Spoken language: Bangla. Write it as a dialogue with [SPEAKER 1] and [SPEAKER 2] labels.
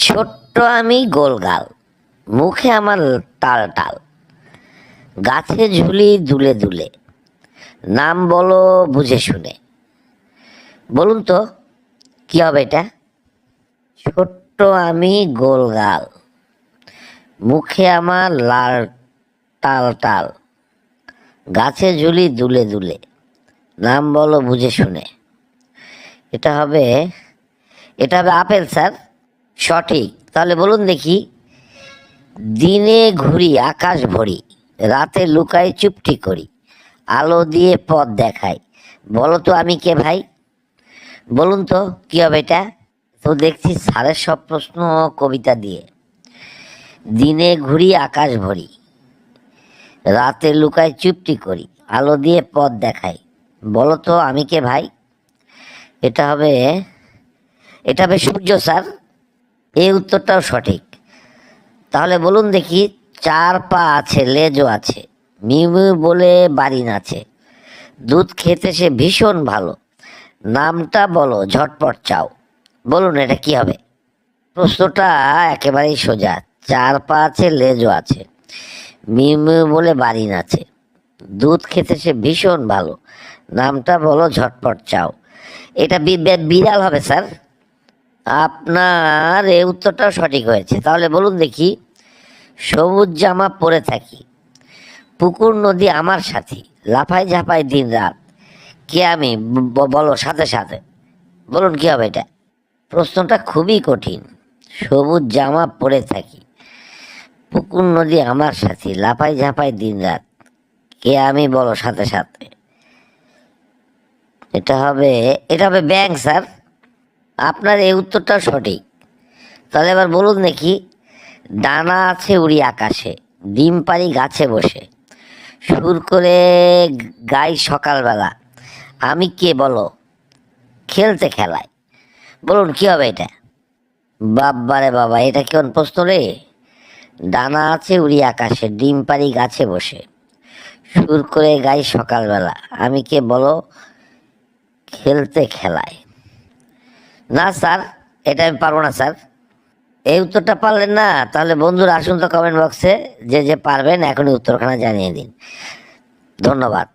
[SPEAKER 1] ছোট্ট আমি গোলগাল, মুখে আমার টাল টাল, গাছে ঝুলি দুলে দুলে, নাম বলো বুঝে শুনে। বলুন তো কি হবে এটা? ছোট্ট আমি গোলগাল, মুখে আমার লাল টাল টাল, গাছে ঝুলি দুলে দুলে, নাম বলো বুঝে শুনে। এটা হবে এটা হবে আপেল স্যার। সঠিক। তাহলে বলুন দেখি, দিনে ঘুরি আকাশ ভরি, রাতে লুকাই চুপটি করি, আলো দিয়ে পথ দেখাই, বলো তো আমি কে ভাই? বলুন তো কি হবে এটা? তো দেখছি স্যারের সব প্রশ্ন কবিতা দিয়ে। দিনে ঘুরি আকাশ ভরি, রাতে লুকাই চুপটি করি, আলো দিয়ে পথ দেখাই, বলো তো আমি কে ভাই? এটা হবে এটা হবে সূর্য স্যার। এই উত্তরটাও সঠিক। তাহলে বলুন দেখি, চার পা আছে লেজও আছে, মিউ মিউ বলে বাড়ি নাচে, দুধ খেতে সে ভীষণ ভালো, নামটা বলো ঝটপট চাও। বলুন এটা কি হবে? প্রশ্নটা একেবারেই সোজা। চার পা আছে লেজও আছে, মিউ মিউ বলে বাড়ি নাচে, দুধ খেতে সে ভীষণ ভালো, নামটা বলো ঝটপট চাও। এটা বিড়াল হবে স্যার। আপনার এই উত্তরটাও সঠিক হয়েছে। তাহলে বলুন দেখি, সবুজ জামা পরে থাকি, পুকুর নদী আমার সাথী, লাফাই ঝাঁপাই দিন রাত, কে আমি? বলো সাথে সাথে। বলুন কি হবে এটা? প্রশ্নটা খুবই কঠিন। সবুজ জামা পরে থাকি, পুকুর নদী আমার সাথী, লাফাই ঝাঁপাই দিন রাত, কে আমি? বলো সাথে সাথে। এটা হবে ব্যাঙ স্যার। আপনার এই উত্তরটাও সঠিক। তাহলে এবার বলুন দেখি, ডানা আছে উড়ি আকাশে, ডিম পারি গাছে বসে, সুর করে গাই সকালবেলা, আমি কে? বলো খেলতে খেলায়। বলুন কি হবে এটা? বাবারে বাবা, এটা কেমন প্রশ্ন রে! ডানা আছে উড়ি আকাশে, ডিম পারি গাছে বসে, সুর করে গাই সকালবেলা, আমি কে? বলো খেলতে খেলায়। না স্যার, এটা আমি পারবো না স্যার। এই উত্তরটা পারলেন না? তাহলে বন্ধুরা আসুন তো কমেন্ট বক্সে, যে যে পারবেন এখনই উত্তরখানা জানিয়ে দিন। ধন্যবাদ।